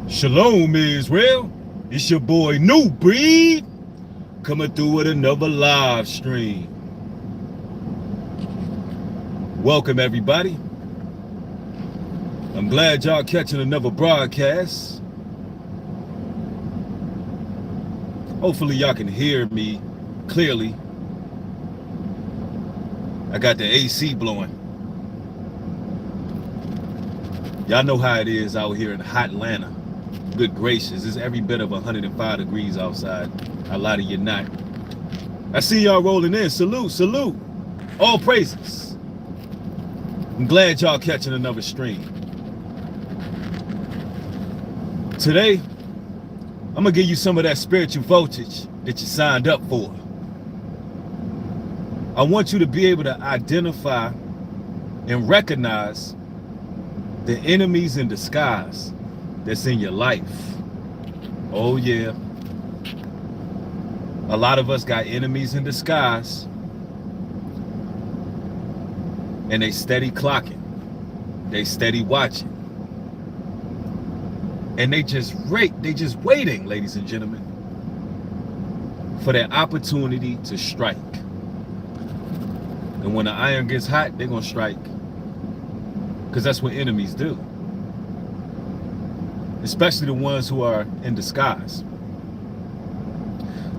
Shalom, Israel. It's your boy Nubreed coming through with another live stream. Welcome, everybody. I'm glad y'all catching another broadcast. Hopefully y'all can hear me clearly. I got the AC blowing. Y'all know how it is out here in hot Atlanta. Good gracious, it's every bit of 105 degrees outside. A lot of you not. I see y'all rolling in. Salute, salute. All praises. I'm glad y'all catching another stream. Today, I'm gonna give you some of that spiritual voltage that you signed up for. I want you to be able to identify and recognize the enemies in disguise that's in your life. Oh yeah. A lot of us got enemies in disguise, and they steady clocking, they steady watching, and they just waiting, ladies and gentlemen, for that opportunity to strike. And when the iron gets hot, they're gonna strike, because that's what enemies do, especially the ones who are in disguise.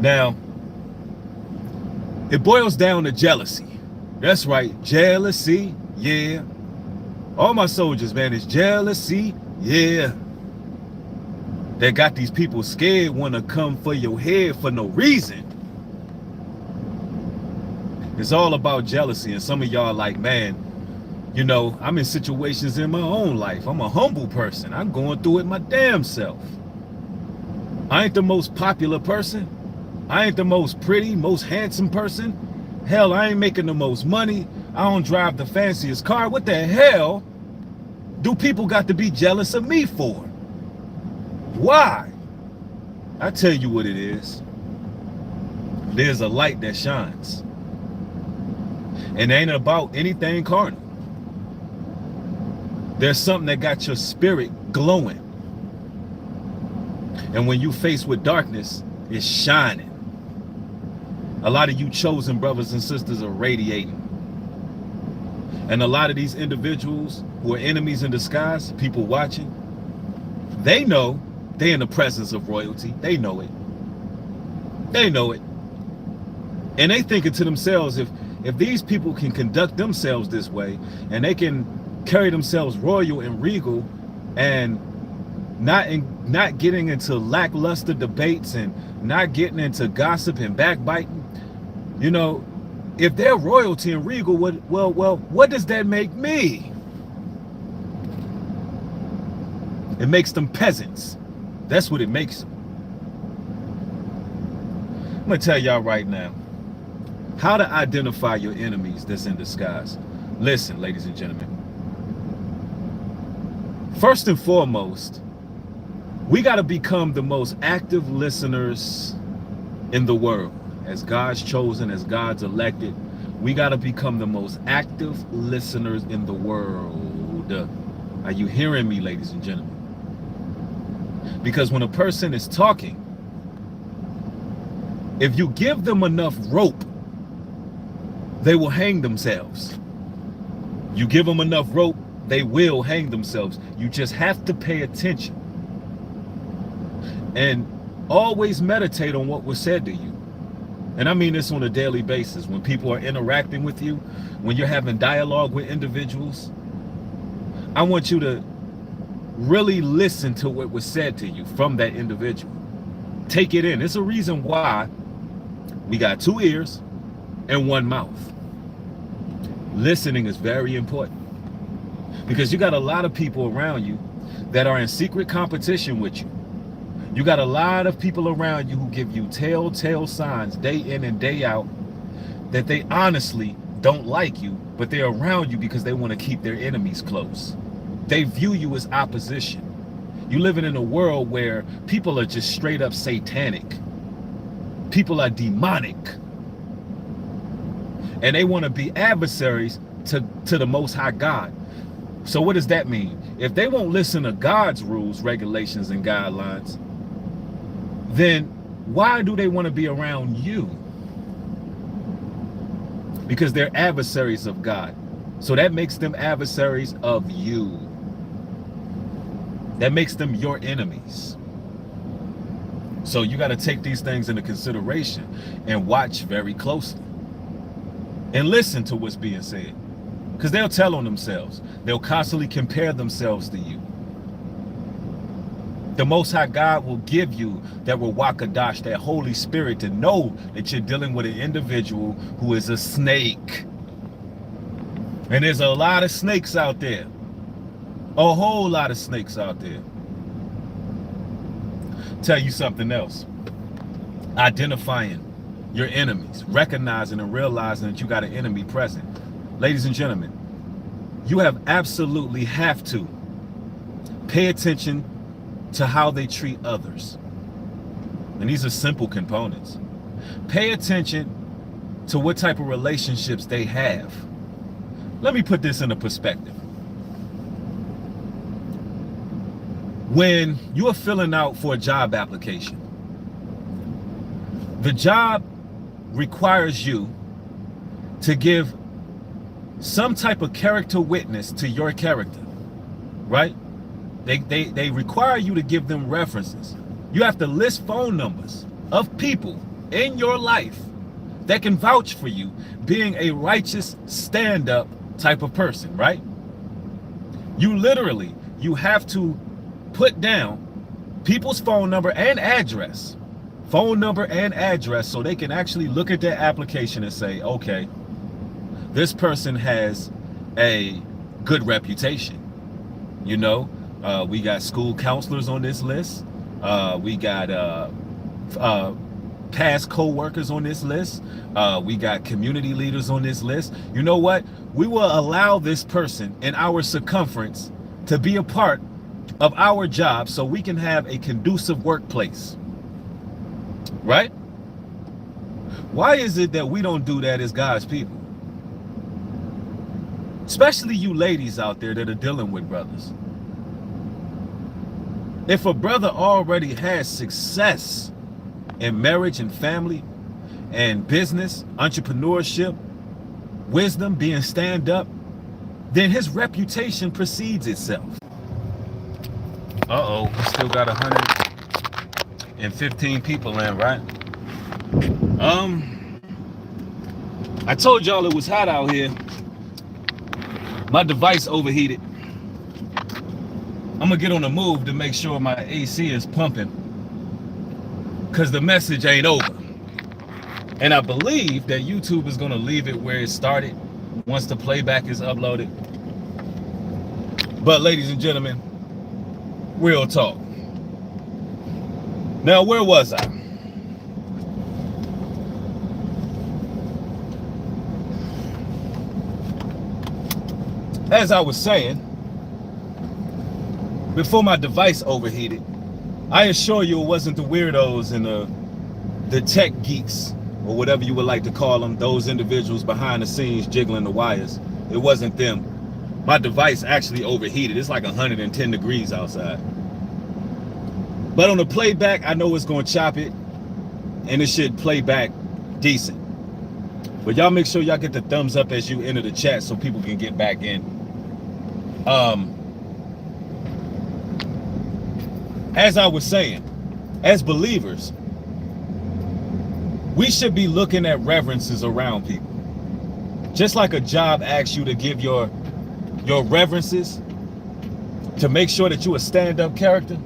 Now, it boils down to jealousy. That's right, jealousy, yeah. All my soldiers, man, it's jealousy, yeah. They got these people scared, want to come for your head for no reason. It's all about jealousy, and some of y'all like, man, you know, I'm in situations in my own life. I'm a humble person. I'm going through it my damn self. I ain't the most popular person. I ain't the most pretty, most handsome person. Hell, I ain't making the most money. I don't drive the fanciest car. What the hell do people got to be jealous of me for? Why? I tell you what it is. There's a light that shines. And it ain't about anything carnal. There's something that got your spirit glowing. And when you faced with darkness, it's shining. A lot of you chosen brothers and sisters are radiating. And a lot of these individuals who are enemies in disguise, people watching, they know they're in the presence of royalty. They know it. They know it. And they thinking to themselves, if these people can conduct themselves this way, and they can carry themselves royal and regal, and not getting into lackluster debates and not getting into gossip and backbiting, you know, if they're royalty and regal, what does that make me? It makes them peasants. That's what it makes them. I'm gonna tell y'all right now how to identify your enemies that's in disguise. Listen, ladies and gentlemen. First and foremost, we got to become the most active listeners in the world. As God's chosen, as God's elected, we got to become the most active listeners in the world. Are you hearing me, ladies and gentlemen? Because when a person is talking, if you give them enough rope, they will hang themselves. You give them enough rope, they will hang themselves. You just have to pay attention. And always meditate on what was said to you. And I mean this on a daily basis. When people are interacting with you, when you're having dialogue with individuals, I want you to really listen to what was said to you from that individual. Take it in. It's a reason why we got 2 ears and 1 mouth. Listening is very important, because you got a lot of people around you that are in secret competition with you. You got a lot of people around you who give you telltale signs day in and day out that they honestly don't like you, but they're around you because they want to keep their enemies close. They view you as opposition. You living in a world where people are just straight up satanic. People are demonic. And they want to be adversaries to the Most High God. So what does that mean? If they won't listen to God's rules, regulations, and guidelines, then why do they want to be around you? Because they're adversaries of God. So that makes them adversaries of you. That makes them your enemies. So you got to take these things into consideration and watch very closely. And listen to what's being said. Because they'll tell on themselves. They'll constantly compare themselves to you. The Most High God will give you that Ruach Hadash, that Holy Spirit, to know that you're dealing with an individual who is a snake. And there's a lot of snakes out there. A whole lot of snakes out there. Tell you something else. Identifying your enemies, recognizing and realizing that you got an enemy present. Ladies and gentlemen, you absolutely have to pay attention to how they treat others. And these are simple components. Pay attention to what type of relationships they have. Let me put this into perspective. When you are filling out for a job application, the job requires you to give some type of character witness to your character, right? They require you to give them references. You have to list phone numbers of people in your life that can vouch for you being a righteous stand-up type of person, right? You have to put down people's phone number and address, so they can actually look at their application and say, okay, this person has a good reputation. You know, we got school counselors on this list. We got past co-workers on this list. We got community leaders on this list. You know what? We will allow this person in our circumference to be a part of our job so we can have a conducive workplace. Right? Why is it that we don't do that as God's people? Especially you ladies out there that are dealing with brothers. If a brother already has success in marriage and family and business, entrepreneurship, wisdom, being stand-up, then his reputation precedes itself. Uh-oh, we still got 115 people in, right? I told y'all it was hot out here. My device overheated. I'm gonna get on the move to make sure my AC is pumping, because the message ain't over. And I believe that YouTube is gonna leave it where it started once the playback is uploaded. But ladies and gentlemen, real talk. Now, where was I? As I was saying, before my device overheated, I assure you it wasn't the weirdos and the tech geeks, or whatever you would like to call them, those individuals behind the scenes jiggling the wires. It wasn't them. My device actually overheated. It's like 110 degrees outside. But on the playback, I know it's going to chop it, and it should play back decent. But y'all make sure y'all get the thumbs up as you enter the chat so people can get back in. As I was saying, as believers, we should be looking at reverences around people. Just like a job asks you to give your reverences, to make sure that you a stand-up character,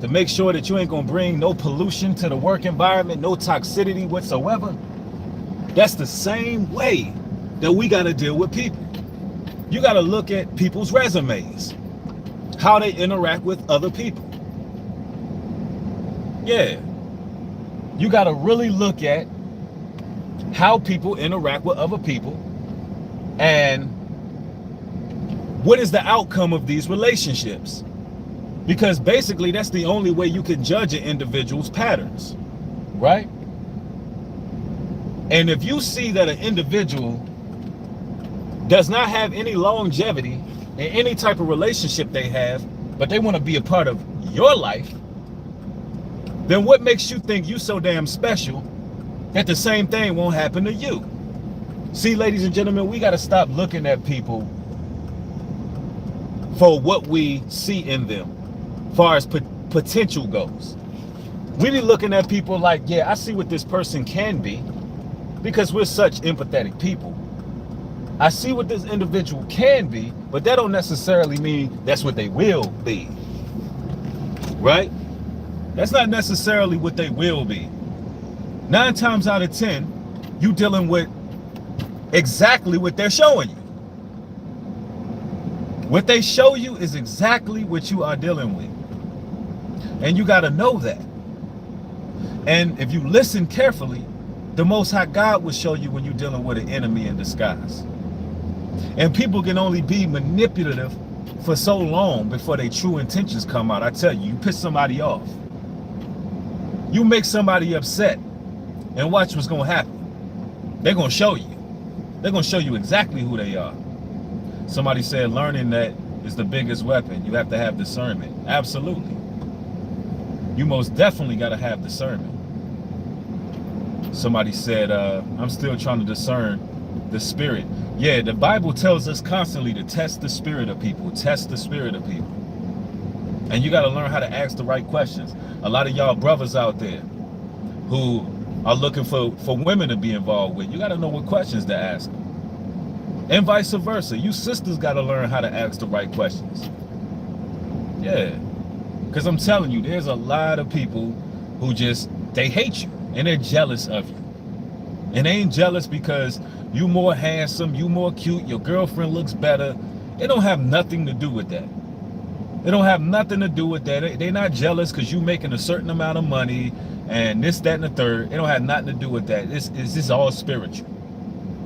to make sure that you ain't gonna bring no pollution to the work environment, no toxicity whatsoever. That's the same way that we gotta deal with people. You gotta look at people's resumes, how they interact with other people. Yeah, you gotta really look at how people interact with other people and what is the outcome of these relationships. Because basically that's the only way you can judge an individual's patterns, right? And if you see that an individual does not have any longevity in any type of relationship they have, but they want to be a part of your life, then what makes you think you so damn special that the same thing won't happen to you? See, ladies and gentlemen, we got to stop looking at people for what we see in them as far as potential goes. We be looking at people like, yeah, I see what this person can be, because we're such empathetic people. I see what this individual can be, but that don't necessarily mean that's what they will be, right? That's not necessarily what they will be. 9 times out of 10, you dealing with exactly what they're showing you. What they show you is exactly what you are dealing with. And you got to know that. And if you listen carefully, the Most High God will show you when you're dealing with an enemy in disguise. And people can only be manipulative for so long before their true intentions come out. I tell you, you piss somebody off. You make somebody upset, and watch what's going to happen. They're going to show you. They're going to show you exactly who they are. Somebody said learning that is the biggest weapon. You have to have discernment. Absolutely. You most definitely got to have discernment. Somebody said, I'm still trying to discern the spirit. Yeah, the Bible tells us constantly to test the spirit of people. Test the spirit of people. And you got to learn how to ask the right questions. A lot of y'all brothers out there who are looking for women to be involved with, you got to know what questions to ask them. And vice versa. You sisters got to learn how to ask the right questions. Yeah. Because I'm telling you, there's a lot of people who they hate you and they're jealous of you. And they ain't jealous because you more handsome, you more cute, your girlfriend looks better. It don't have nothing to do with that. It don't have nothing to do with that. They're not jealous because you making a certain amount of money and this, that, and the third. It don't have nothing to do with that. This is all spiritual.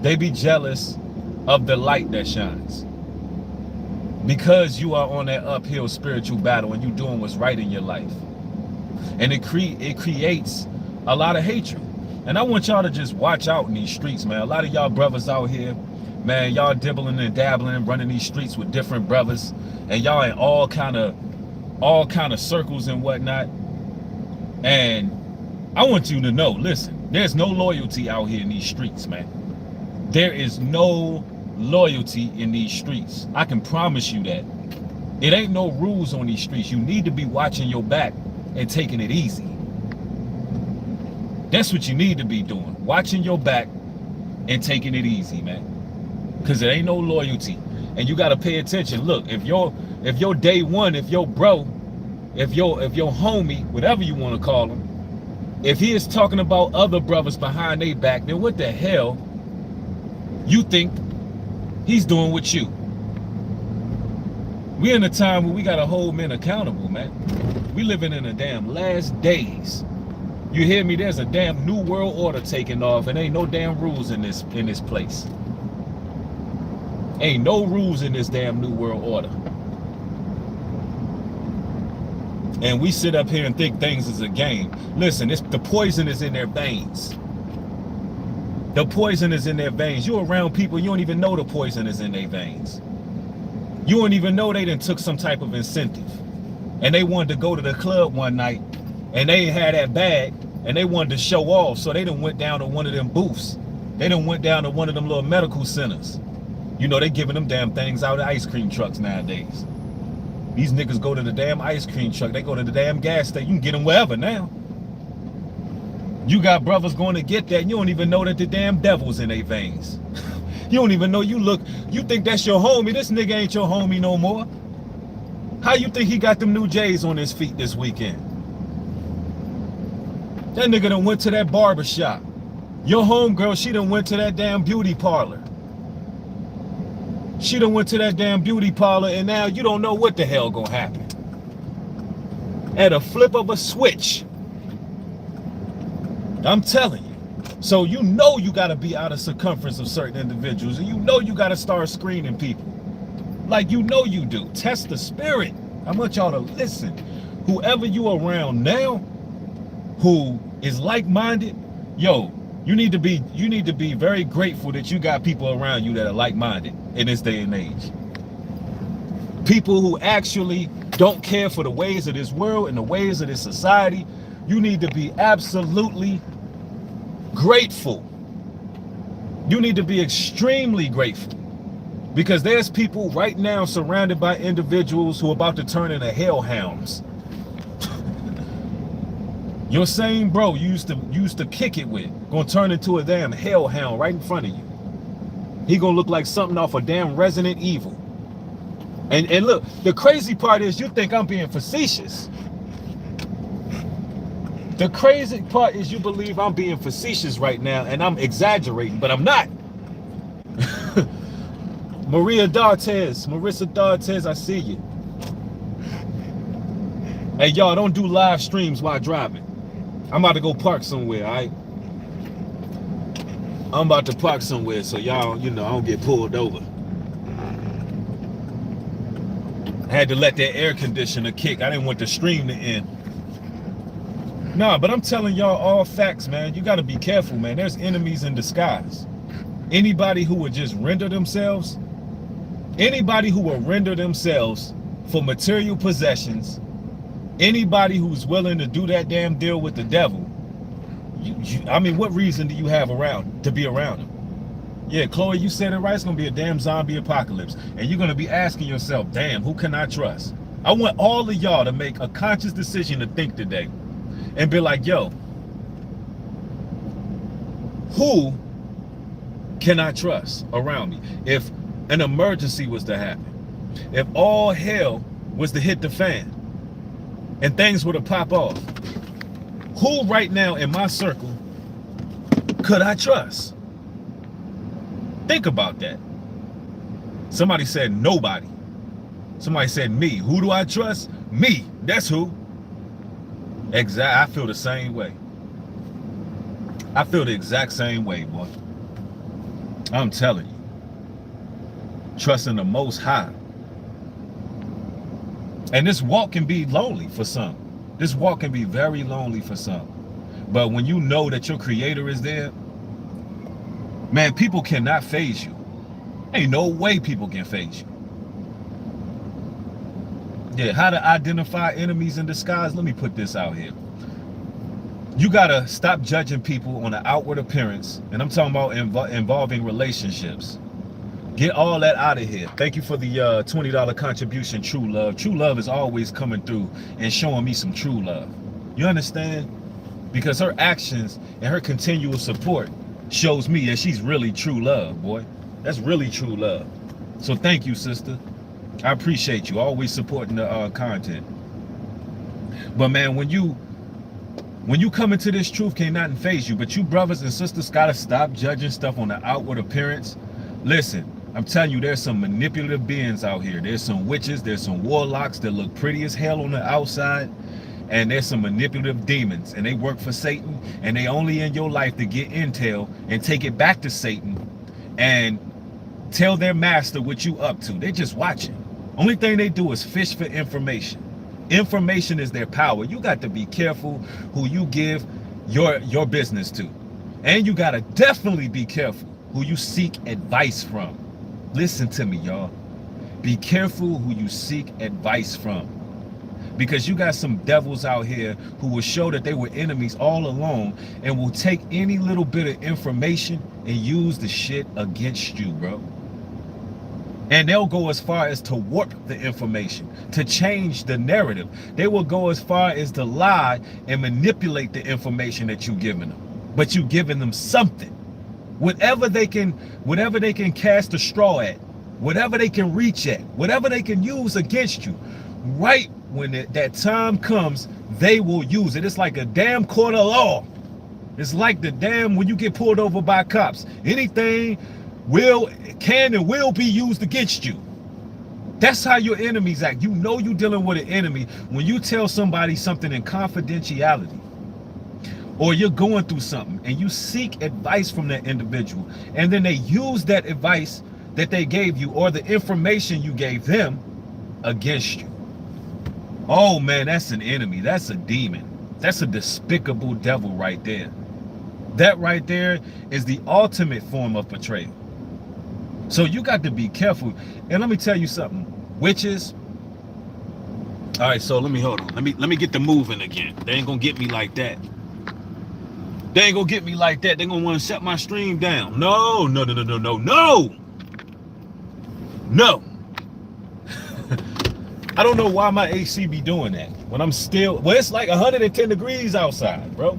They be jealous of the light that shines. Because you are on that uphill spiritual battle and you doing what's right in your life. And it creates a lot of hatred. And I want y'all to just watch out in these streets, man. A lot of y'all brothers out here, man, y'all dibbling and dabbling, running these streets with different brothers, and y'all in all kind of circles and whatnot. And I want you to know, listen, there's no loyalty out here in these streets, man. There is no loyalty in these streets. I can promise you that. It ain't no rules on these streets. You need to be watching your back and taking it easy. That's what you need to be doing. Watching your back and taking it easy, man. Because there ain't no loyalty. And you got to pay attention. Look, if your day one, if your bro, if your homie, whatever you want to call him, if he is talking about other brothers behind their back, then what the hell you think he's doing with you? We're in a time where we got to hold men accountable, man. We living in the damn last days. You hear me? There's a damn new world order taking off, and ain't no damn rules in this place. Ain't no rules in this damn new world order. And we sit up here and think things is a game. Listen, the poison is in their veins. The poison is in their veins. You're around people, you don't even know the poison is in their veins. You don't even know they done took some type of incentive. And they wanted to go to the club one night, and they ain't had that bag, and they wanted to show off, so they done went down to one of them booths. They done went down to one of them little medical centers. You know, they giving them damn things out of ice cream trucks nowadays. These niggas go to the damn ice cream truck. They go to the damn gas station. You can get them wherever now. You got brothers going to get that. You don't even know that the damn devil's in their veins. You don't even know. You think that's your homie. This nigga ain't your homie no more. How you think he got them new J's on his feet this weekend? That nigga done went to that barber shop. Your homegirl, she done went to that damn beauty parlor. She done went to that damn beauty parlor, and now you don't know what the hell gonna happen. At a flip of a switch. I'm telling you. So you know you gotta be out of circumference of certain individuals, and you know you gotta start screening people. Like you know you do. Test the spirit. I want y'all to listen. Whoever you around now, who is like-minded, yo, you need to be very grateful that you got people around you that are like-minded in this day and age. people who actually don't care for the ways of this world and the ways of this society, you need to be absolutely grateful. You need to be extremely grateful, because there's people right now surrounded by individuals who are about to turn into hellhounds. Your same bro you used to kick it with gonna turn into a damn hellhound right in front of you. He gonna look like something off a damn Resident Evil. And look, the crazy part is you think I'm being facetious. The crazy part is you believe I'm being facetious right now and I'm exaggerating, but I'm not. Marissa Dartez, I see you. Hey, y'all, don't do live streams while driving. I'm about to go park somewhere, all right? I'm about to park somewhere so y'all, I don't get pulled over. I had to let that air conditioner kick. I didn't want the stream to end. Nah, but I'm telling y'all all facts, man. You got to be careful, man. There's enemies in disguise. Anybody who would just render themselves, for material possessions, anybody who's willing to do that damn deal with the devil, I mean, what reason do you have to be around him? Yeah, Chloe, you said it right. It's going to be a damn zombie apocalypse. And you're going to be asking yourself, damn, who can I trust? I want all of y'all to make a conscious decision to think today and be like, yo, who can I trust around me? If an emergency was to happen, if all hell was to hit the fan and things were to pop off, who right now in my circle could I trust? Think about that. Somebody said nobody. Somebody said me. Who do I trust? Me. That's who. Exactly. I feel the same way. I feel the exact same way, boy. I'm telling you. Trusting the Most High. And this walk can be lonely for some. This walk can be very lonely for some. But when you know that your Creator is there, man, people cannot phase you. Ain't no way people can phase you. Yeah, how to identify enemies in disguise? Let me put this out here. You gotta stop judging people on the outward appearance, and I'm talking about involving relationships. Get all that out of here. Thank you for the $20 contribution, True Love. True Love is always coming through and showing me some true love. You understand? Because her actions and her continual support shows me that she's really true love, boy. That's really true love. So thank you, sister. I appreciate you always supporting the content. But man, when you come into this truth, can't nothing phase you. But you brothers and sisters gotta stop judging stuff on the outward appearance. Listen, I'm telling you, there's some manipulative beings out here. There's some witches, there's some warlocks that look pretty as hell on the outside. And there's some manipulative demons, and they work for Satan, and they only in your life to get intel and take it back to Satan and tell their master what you up to. They're just watching. Only thing they do is fish for information. Information is their power. You got to be careful who you give your business to. And you got to definitely be careful who you seek advice from. Listen to me, y'all. Be careful who you seek advice from. Because you got some devils out here who will show that they were enemies all along and will take any little bit of information and use the shit against you, bro. And they'll go as far as to warp the information, to change the narrative. They will go as far as to lie and manipulate the information that you're giving them. But you're giving them something. Whatever they can cast a straw at, whatever they can reach at, whatever they can use against you, right when that time comes, they will use it. It's like a damn court of law. It's like the damn when you get pulled over by cops. Anything can and will be used against you. That's how your enemies act. You know you're dealing with an enemy when you tell somebody something in confidentiality, or you're going through something and you seek advice from that individual, and then they use that advice that they gave you or the information you gave them against you. Oh man, that's an enemy. That's a demon. That's a despicable devil right there. That right there is the ultimate form of betrayal. So you got to be careful. And let me tell you something. witches. All right, so let me hold on. Let me get the moving again. They ain't gonna get me like that. They ain't gonna get me like that. They gonna want to shut my stream down. No, no, no, no, no, no, no. No. I don't know why my AC be doing that when I'm still. Well, it's like 110 degrees outside, bro.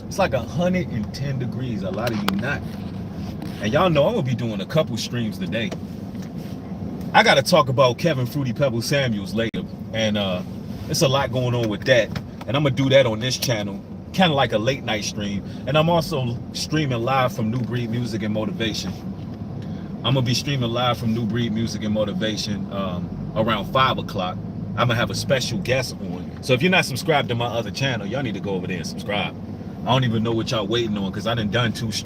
It's like 110 degrees. A lot of you not. And y'all know I'm gonna be doing a couple streams today. I gotta talk about Kevin Fruity Pebble Samuels later, and it's a lot going on with that. And I'm gonna do that on this channel, kind of like a late night stream. And I'm also streaming live from New Breed Music and Motivation. I'm gonna be streaming live from New Breed Music and Motivation around 5 o'clock. I'm gonna have a special guest on. So if you're not subscribed to my other channel, y'all need to go over there and subscribe. I don't even know what y'all waiting on, because I done 2